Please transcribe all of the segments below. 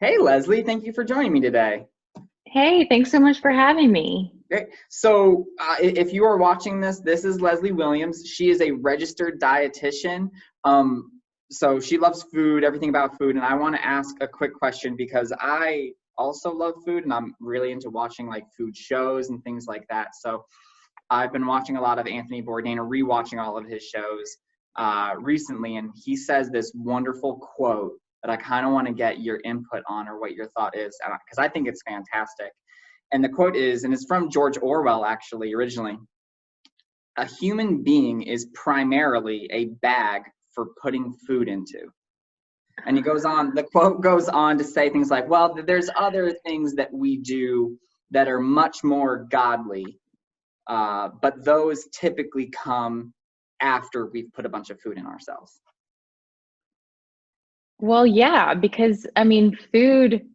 Hey, Leslie, thank you for joining me today. Hey, thanks so much for having me. Great. So, if you are watching this, this is Leslie Williams. She is a registered dietitian. So she loves food, everything about food. And I want to ask a quick question because I also love food and I'm really into watching like food shows and things like that. So I've been watching a lot of Anthony Bourdain or rewatching all of his shows recently, and he says this wonderful quote that I kind of want to get your input on or what your thought is, because I think it's fantastic. And the quote is, and it's from George Orwell actually originally, a human being is primarily a bag for putting food into. And he goes on, the quote goes on to say things like, well, there's other things that we do that are much more godly, but those typically come after we've put a bunch of food in ourselves. Well, yeah, because I mean, food,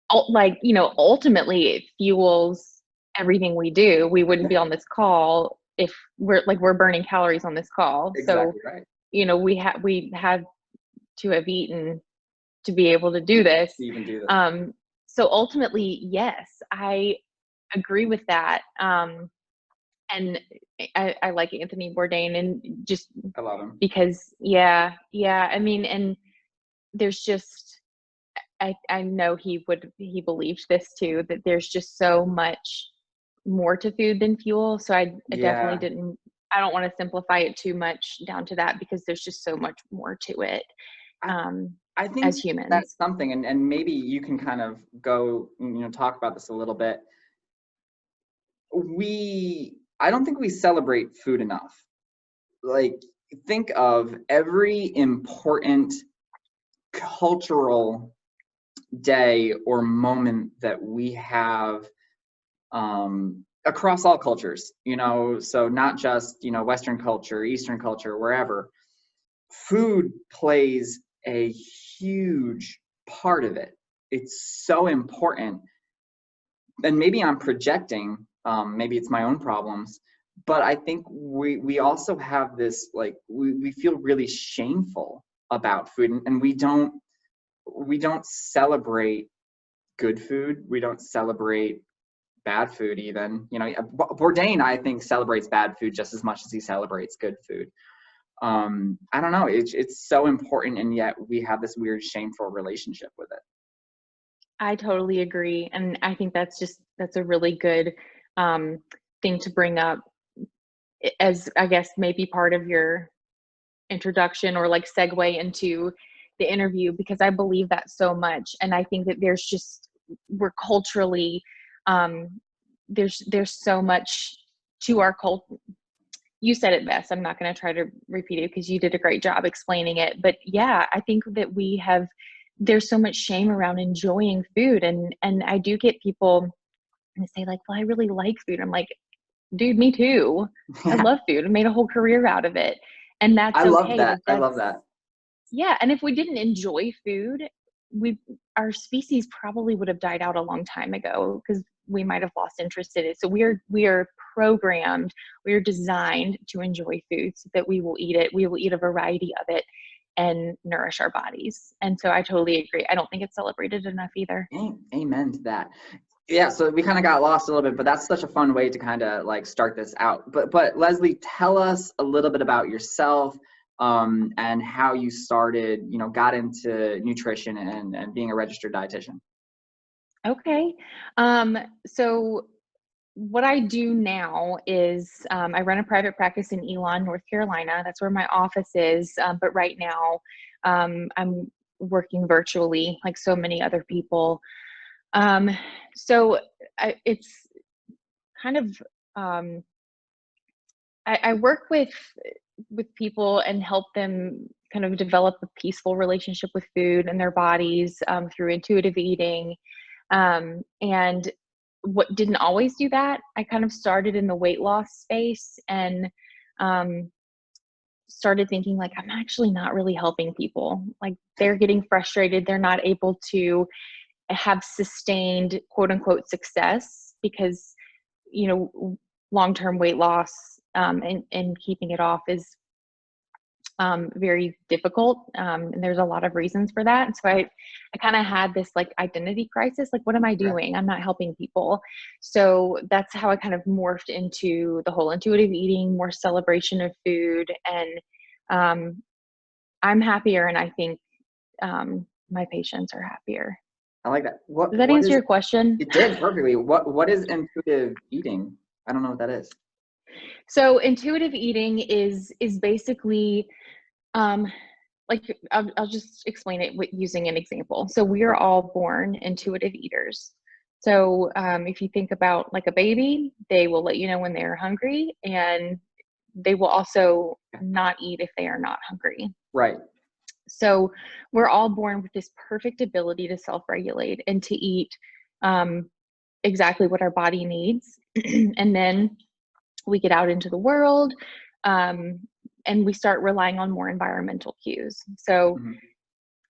ultimately it fuels everything we do. We wouldn't be on this call if we're burning calories on this call. So, Exactly right. we had to have eaten to be able to do this. To even do this. So ultimately, yes, I agree with that. And I like Anthony Bourdain and just I love him. because, yeah. I mean, and there's just I know he believes this too, that there's just so much more to food than fuel. So I definitely Yeah, didn't I don't want to simplify it too much down to that because there's just so much more to it I, um, I think as that's humans. something, and maybe you can kind of go, talk about this a little bit. I don't think we celebrate food enough. Like, think of every important cultural day or moment that we have across all cultures, so not just, Western culture, Eastern culture, wherever. Food plays a huge part of it. It's so important. And maybe I'm projecting, maybe it's my own problems, but I think we also have this, like, we feel really shameful about food, and we don't celebrate good food. We don't celebrate bad food even. Bourdain, I think, celebrates bad food just as much as he celebrates good food. I don't know. It's so important, and yet we have this weird shameful relationship with it. I totally agree, and I think that's a really good um, thing to bring up as I guess maybe part of your introduction or like segue into the interview because I believe that so much, and I think that we're culturally there's so much to our cult. You said it best. I'm not going to try to repeat it because you did a great job explaining it. But yeah, I think that there's so much shame around enjoying food. And I do get people and say like, well, I really like food. I'm like, dude, me too. I Yeah, love food. I made a whole career out of it. And I that's love okay. that. I love that. Yeah. And if we didn't enjoy food, our species probably would have died out a long time ago because we might have lost interest in it. So we are programmed, we are designed to enjoy food so that we will eat it. We will eat a variety of it and nourish our bodies. And so I totally agree. I don't think it's celebrated enough either. Amen to that. Yeah, so we kind of got lost a little bit, but that's such a fun way to kind of like start this out. But Leslie, tell us a little bit about yourself, and how you started, got into nutrition and being a registered dietitian. Okay. So what I do now is I run a private practice in Elon, North Carolina. That's where my office is. But right now, I'm working virtually like so many other people. Um, so it's kind of um, I work with people and help them kind of develop a peaceful relationship with food and their bodies through intuitive eating. And what didn't always do that, I kind of started in the weight loss space and um, started thinking like I'm actually not really helping people. Like they're getting frustrated, they're not able to have sustained quote unquote success because you know long-term weight loss and keeping it off is very difficult. And there's a lot of reasons for that. And so I kind of had this like identity crisis. Like, what am I doing? I'm not helping people. So that's how I kind of morphed into the whole intuitive eating, more celebration of food. And I'm happier. And I think my patients are happier. I like that. Does that answer your question? It did perfectly. What is intuitive eating? I don't know what that is. So intuitive eating is basically, like I'll just explain it with using an example. So we are all born intuitive eaters. So if you think about like a baby, they will let you know when they're hungry, and they will also not eat if they are not hungry. Right. So we're all born with this perfect ability to self-regulate and to eat exactly what our body needs. And then we get out into the world and we start relying on more environmental cues. So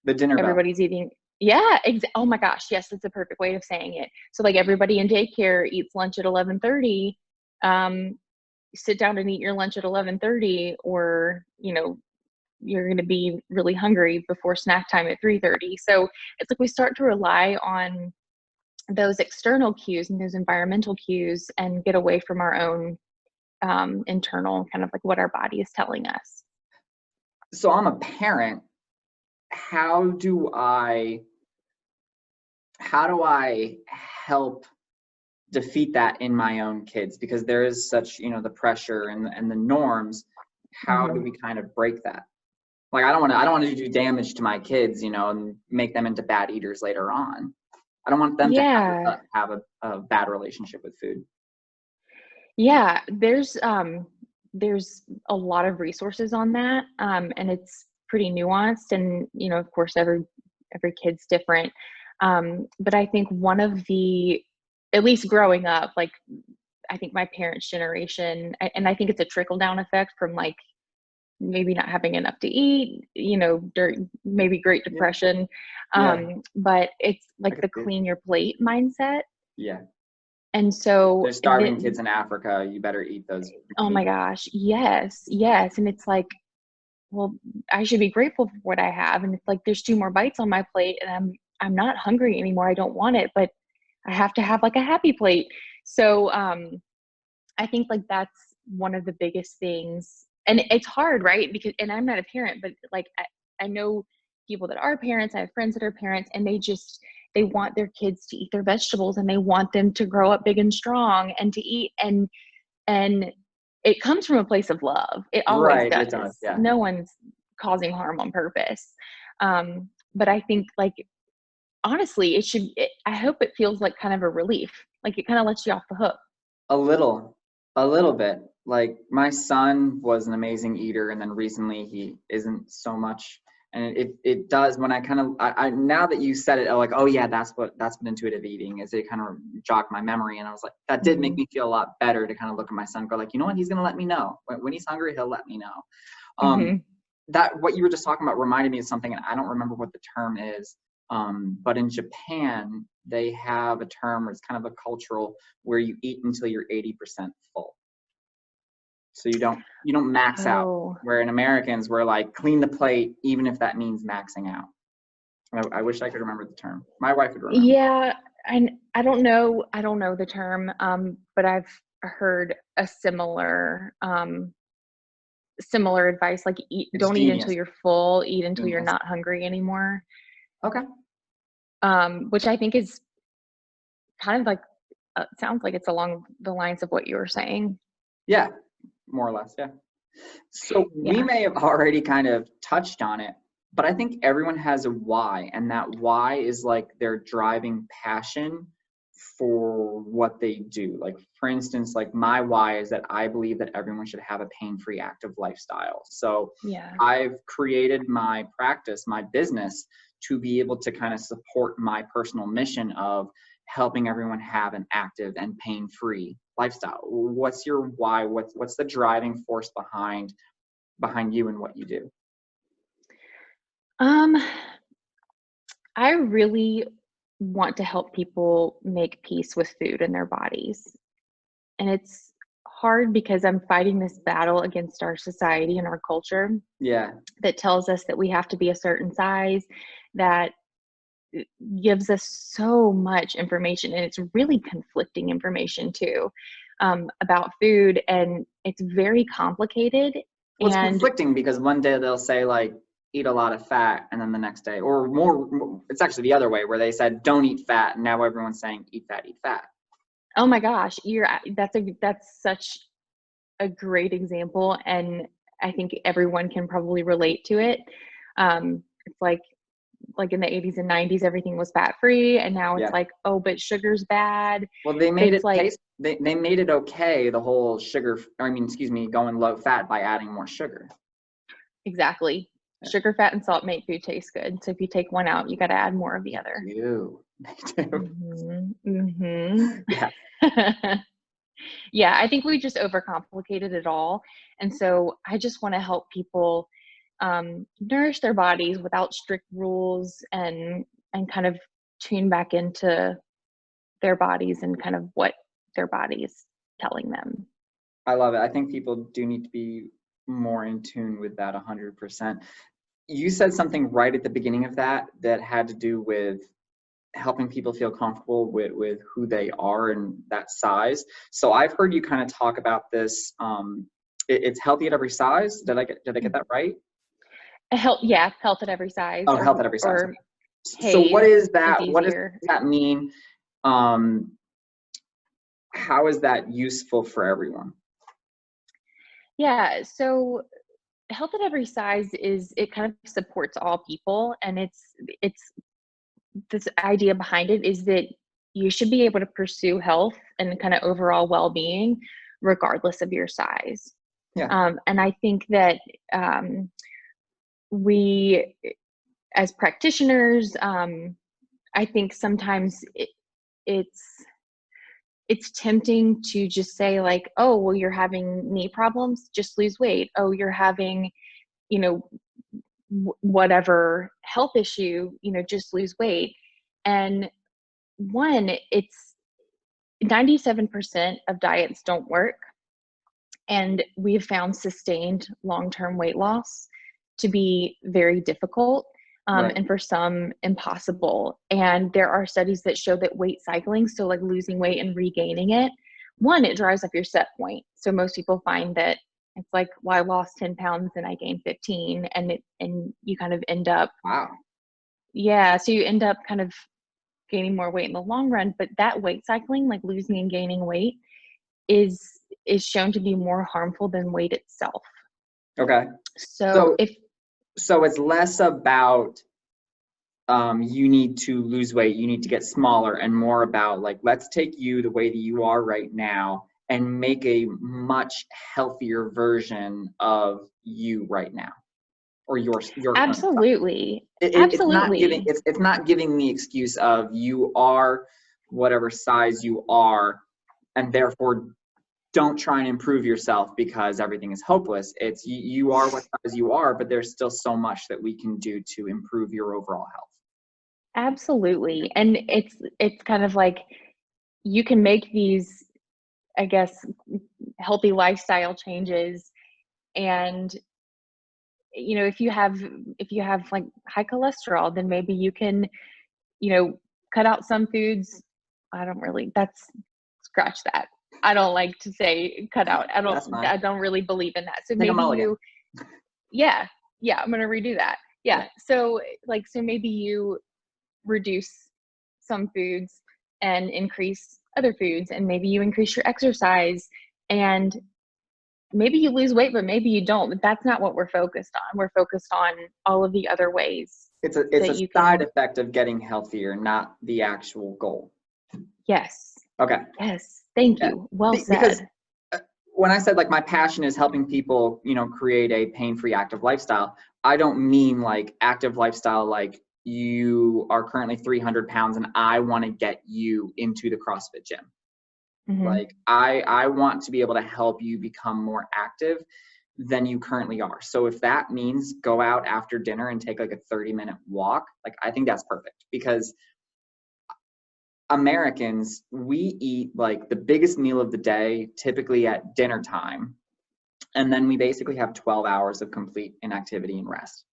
the dinner everybody's bell. eating. Yeah. Oh my gosh. Yes. That's a perfect way of saying it. So like everybody in daycare eats lunch at 11:30. Sit down and eat your lunch at 11:30, or, you know, you're going to be really hungry before snack time at 3:30. So it's like we start to rely on those external cues and those environmental cues and get away from our own internal, kind of like what our body is telling us. So I'm a parent. How do I help defeat that in my own kids? Because there is such, you know, the pressure and the norms. How do we kind of break that? Like, I don't want to do damage to my kids, you know, and make them into bad eaters later on. I don't want them to have a bad relationship with food. Yeah, there's a lot of resources on that, and it's pretty nuanced. And, you know, of course, every kid's different. But I think one of the, at least growing up, like, I think my parents' generation, and I think it's a trickle down effect from like maybe not having enough to eat, you know, during maybe Great Depression. But it's like the clean your plate mindset. Yeah. And so there's starving kids in Africa. You better eat those. Oh my gosh. Yes. Yes. And it's like, well, I should be grateful for what I have. And it's like, there's 2 more bites on my plate and I'm not hungry anymore. I don't want it, but I have to have like a happy plate. So I think like that's one of the biggest things. And it's hard, right? Because, and I'm not a parent, but like, I know people that are parents. I have friends that are parents, and they want their kids to eat their vegetables, and they want them to grow up big and strong and to eat. And it comes from a place of love. It always does. It does, yeah. No one's causing harm on purpose. But I think like, honestly, I hope it feels like kind of a relief. Like it kind of lets you off the hook. A little bit. Like, my son was an amazing eater, and then recently he isn't so much. And it does, when I now that you said it, like, oh yeah, that's what intuitive eating is. It kind of jogged my memory, and I was like, that did make me feel a lot better to kind of look at my son and go like, you know what, he's gonna let me know when he's hungry. He'll let me know. That what you were just talking about reminded me of something, and I don't remember what the term is. But in Japan, they have a term where it's kind of a cultural, where you eat until you're 80% full. So you don't max out. Where in Americans, we're like, clean the plate, even if that means maxing out. I wish I could remember the term. My wife would remember. Yeah, and I don't know the term, but I've heard a similar advice, like don't eat until you're full, eat until you're not hungry anymore. Okay. Which I think is kind of like, sounds like it's along the lines of what you were saying. Yeah, more or less, yeah. So we may have already kind of touched on it, but I think everyone has a why, and that why is like their driving passion for what they do. Like, for instance, like my why is that I believe that everyone should have a pain-free, active lifestyle. So I've created my practice, my business, to be able to kind of support my personal mission of helping everyone have an active and pain-free lifestyle. What's your why? What's the driving force behind you and what you do? I really want to help people make peace with food in their bodies. And it's hard because I'm fighting this battle against our society and our culture Yeah. that tells us that we have to be a certain size, that gives us so much information, and it's really conflicting information too, about food, and it's very complicated. Well, it's And conflicting because one day they'll say like eat a lot of fat, and then the next day, or more, it's actually the other way where they said don't eat fat, and now everyone's saying eat fat, eat fat. oh my gosh, that's such a great example, and I think everyone can probably relate to it. It's like in the 80s and 90s, everything was fat free, and now it's Yeah. like, oh, but sugar's bad. Well, they made It's it like, taste. They made it okay. The whole sugar. I mean, excuse me, going low fat by adding more sugar. exactly. Yeah. Sugar, fat, and salt make food taste good. So if you take one out, you got to add more of the other. You. Yeah. Yeah, I think we just overcomplicated it all. And so I just want to help people nourish their bodies without strict rules, and kind of tune back into their bodies and kind of what their body is telling them. I love it. I think people do need to be more in tune with that 100%. You said something right at the beginning of that had to do with helping people feel comfortable with who they are and that size. So I've heard you kind of talk about this. It's healthy at every size. Did I get that right? Health at every size, Oh, health at every size. or So what is is that? What does easier. that mean? How is that useful for everyone? Yeah, so health at every size it kind of supports all people, and it's this idea behind it is that you should be able to pursue health and kind of overall well-being regardless of your size. Yeah. And I think that we, as practitioners, I think sometimes it's tempting to just say like, oh, well, you're having knee problems, just lose weight. Oh, you're having, you know, whatever health issue, just lose weight. And one, it's 97% of diets don't work. And we've found sustained long-term weight loss to be very difficult, Right. and for some impossible. And there are studies that show that weight cycling, so like losing weight and regaining it, one, it drives up your set point. So most people find that it's like, well, I lost 10 pounds and I gained 15, and you kind of end up, Wow. yeah, so you end up kind of gaining more weight in the long run. But that weight cycling, like losing and gaining weight, is shown to be more harmful than weight itself. Okay. So So it's less about you need to lose weight, you need to get smaller, and more about like, let's take you the way that you are right now and make a much healthier version of you right now, or your absolutely, it's not giving absolutely. it's not giving the excuse of you are whatever size you are, and therefore don't try and improve yourself because everything is hopeless. It's you are what size you are, but there's still so much that we can do to improve your overall health. Absolutely. And it's kind of like you can make these, I guess, healthy lifestyle changes. And if you have like high cholesterol, then maybe you can, cut out some foods. That's scratch that. I don't like to say cut out. That's fine. I don't really believe in that. So Take a maybe mulligan. yeah, I'm going to redo that. Yeah. So maybe you reduce some foods and increase other foods, and maybe you increase your exercise, and maybe you lose weight, but maybe you don't. But that's not what we're focused on. We're focused on all of the other ways. It's a side effect of getting healthier, not the actual goal. Yes. Okay. Yes. Thank you. Well said. Because when I said like my passion is helping people, create a pain-free active lifestyle, I don't mean like active lifestyle like you are currently 300 pounds and I want to get you into the CrossFit gym. Mm-hmm. Like I want to be able to help you become more active than you currently are. So if that means go out after dinner and take like a 30-minute walk, like I think that's perfect, because Americans, we eat like the biggest meal of the day, typically at dinner time. And then we basically have 12 hours of complete inactivity and rest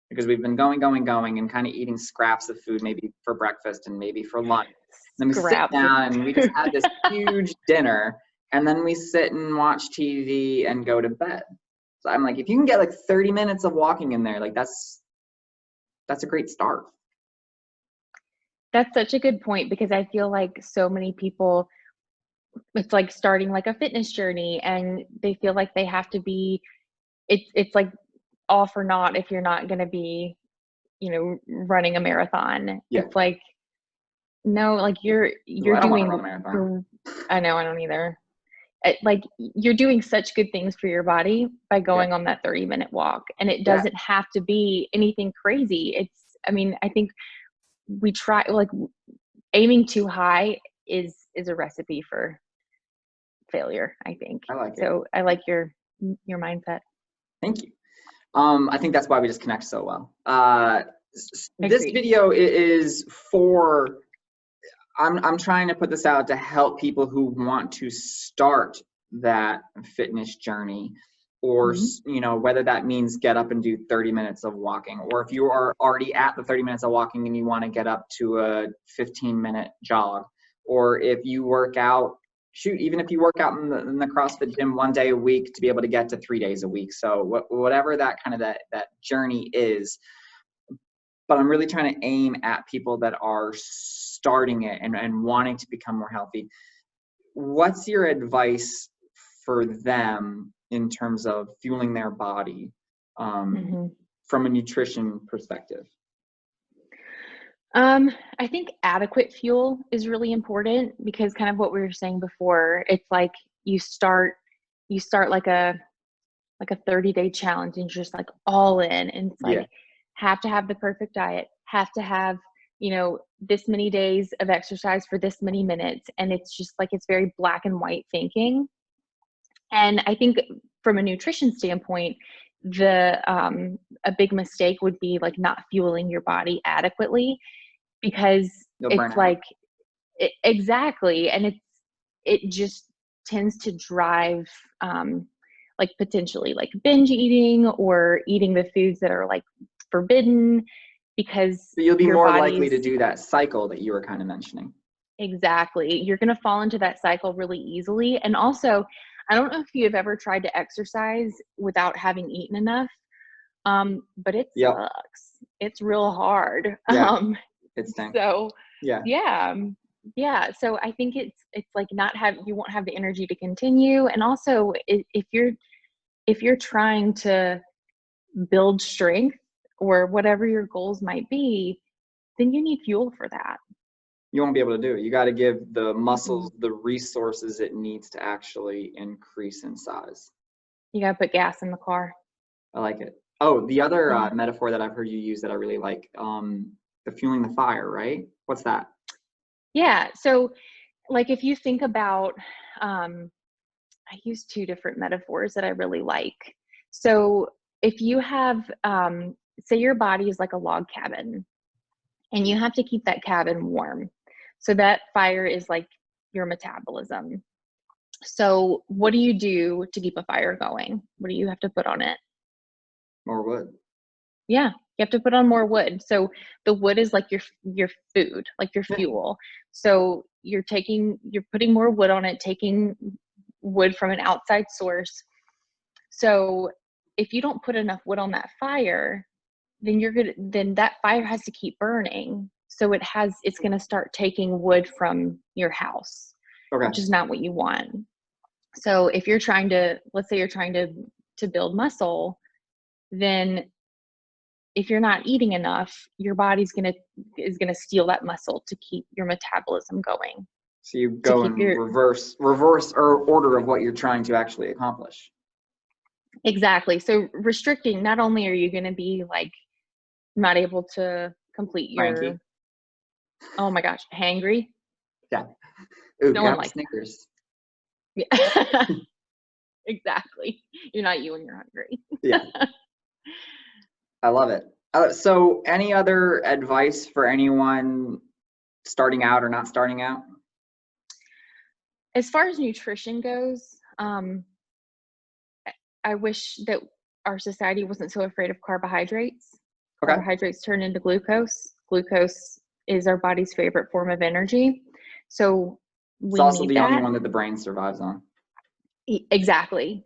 because we've been going and kind of eating scraps of food, maybe for breakfast and maybe for lunch. Then we sit down and we just had this huge dinner, and then we sit and watch TV and go to bed. So I'm like, if you can get like 30 minutes of walking in there, like that's a great start. That's such a good point, because I feel like so many people, it's like starting like a fitness journey, and they feel like they have to be, it's like all for naught if you're not going to be, running a marathon. Yeah. It's like, no, like you're I don't doing, want to run a marathon. I know, I don't either. Like you're doing such good things for your body by going on that 30-minute walk, and it doesn't have to be anything crazy. I think we try, like, aiming too high is a recipe for failure, I think. I like it. So I like your mindset. Thank you. I think that's why we just connect so well. This video is for, I'm trying to put this out to help people who want to start that fitness journey, or whether that means get up and do 30 minutes of walking, or if you are already at the 30 minutes of walking and you want to get up to a 15-minute jog, or if you work out, even if you work out in the CrossFit gym 1 day a week to be able to get to 3 days a week. So whatever that kind of that journey is, but I'm really trying to aim at people that are starting it and wanting to become more healthy. What's your advice for them in terms of fueling their body from a nutrition perspective? I think adequate fuel is really important, because kind of what we were saying before, it's like you start like a 30-day challenge and you're just like all in, and it's like have to have the perfect diet, have to have, this many days of exercise for this many minutes. And it's just like, it's very black and white thinking. And I think from a nutrition standpoint, a big mistake would be like not fueling your body adequately, because it's like, exactly. And it just tends to drive, like potentially like binge eating or eating the foods that are like forbidden, because so you'll be more likely to do that cycle that you were kind of mentioning. Exactly. You're going to fall into that cycle really easily. And also, I don't know if you've ever tried to exercise without having eaten enough, but it sucks. It's real hard. It stinks. So yeah. So I think it's like you won't have the energy to continue. And also, if you're trying to build strength or whatever your goals might be, then you need fuel for that. You won't be able to do it. You got to give the muscles the resources it needs to actually increase in size. You got to put gas in the car. I like it. Oh, the other metaphor that I've heard you use that I really like, the fueling the fire, right? What's that? Yeah. So like if you think about, I use two different metaphors that I really like. So if you have, say your body is like a log cabin, and you have to keep that cabin warm. So that fire is like your metabolism. So what do you do to keep a fire going? What do you have to put on it? More wood. Yeah, you have to put on more wood. So the wood is like your food, like your fuel. So you're putting more wood on it, taking wood from an outside source. So if you don't put enough wood on that fire, then that fire has to keep burning. So it's going to start taking wood from your house, which is not what you want. So if you're let's say you're trying to build muscle, then if you're not eating enough, your body's is gonna steal that muscle to keep your metabolism going. So you go in reverse or order of what you're trying to actually accomplish. Exactly. So restricting, not only are you going to be like not able to complete your, oh my gosh, hangry. Yeah. Ooh, no one likes Snickers. Yeah. Exactly. You're not you when you're hungry. Yeah. I love it. So any other advice for anyone starting out or not starting out? As far as nutrition goes, I wish that our society wasn't so afraid of carbohydrates. Okay. Carbohydrates turn into glucose. Glucose is our body's favorite form of energy. So It's we also need the that. only one that the brain survives on. Exactly.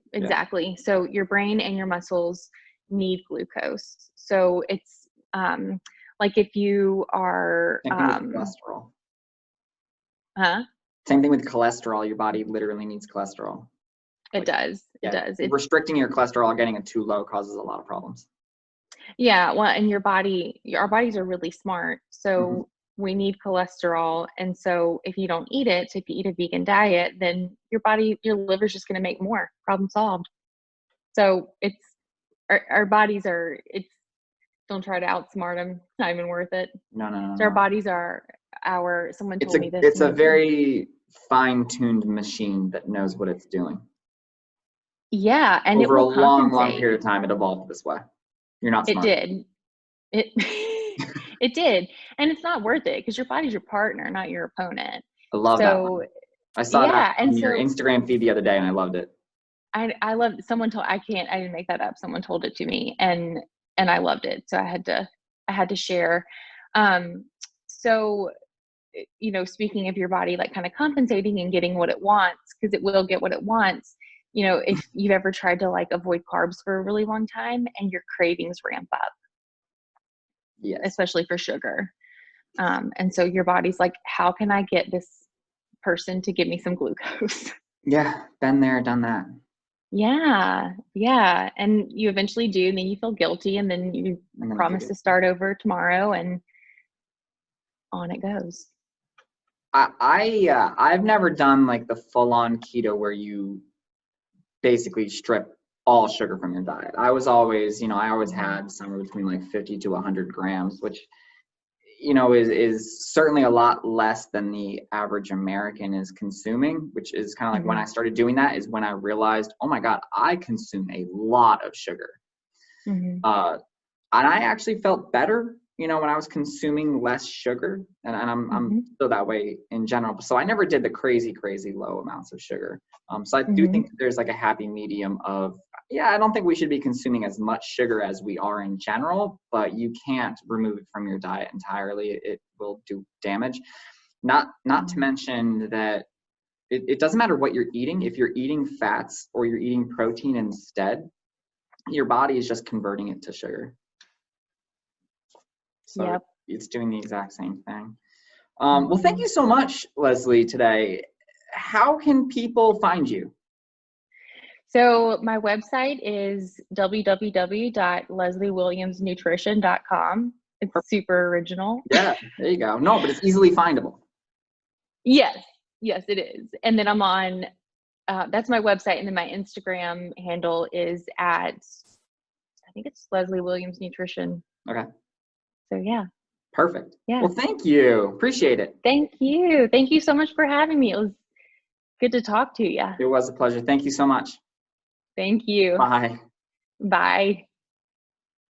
So your brain and your muscles need glucose. So it's like if you are Same thing with cholesterol. huh? Same thing with cholesterol. Your body literally needs cholesterol. It does. It Yeah, does. restricting your cholesterol, getting it too low causes a lot of problems. Yeah, well, and our bodies are really smart. So we need cholesterol. And so if you don't eat it, so if you eat a vegan diet, then your liver's just going to make more. Problem solved. So it's our bodies don't try to outsmart them. It's not even worth it. No. So our bodies are someone told me this. It's a very fine-tuned machine that knows what it's doing. Yeah, and over it a will long compensate. period of time, it evolved this way. You're not smart. It did. It did. And it's not worth it because your body's your partner, not your opponent. I love that one. I saw that on your Instagram feed the other day and I loved it. I loved I didn't make that up. Someone told it to me and I loved it. So I had to share. So, speaking of your body, like kind of compensating and getting what it wants, because it will get what it wants. If you've ever tried to like avoid carbs for a really long time and your cravings ramp up. Yes. Especially for sugar. And so your body's like, how can I get this person to give me some glucose? Yeah, been there, done that. Yeah. And you eventually do, and then you feel guilty, and then you promise to start over tomorrow, and on it goes. I've never done like the full-on keto where you basically strip all sugar from your diet. I was always, I always had somewhere between like 50 to 100 grams, which, is certainly a lot less than the average American is consuming, which is kind of like when I started doing that is when I realized, oh my God, I consume a lot of sugar. And I actually felt better, when I was consuming less sugar, and I'm still that way in general. So I never did the crazy low amounts of sugar. So I do think there's like a happy medium of, I don't think we should be consuming as much sugar as we are in general, but you can't remove it from your diet entirely. It will do damage. Not to mention that it doesn't matter what you're eating. If you're eating fats or you're eating protein instead, your body is just converting it to sugar. So it's doing the exact same thing. Well, thank you so much, Leslie, today. How can people find you? So my website is www.lesliewilliamsnutrition.com. It's super original. Yeah, there you go. No, but it's easily findable. Yes, it is. And then I'm on, that's my website. And then my Instagram handle is I think it's Leslie Williams Nutrition. Okay. So yeah. Perfect. Yeah. Well, thank you. Appreciate it. Thank you. Thank you so much for having me. It was good to talk to you. It was a pleasure. Thank you so much. Thank you. Bye. Bye.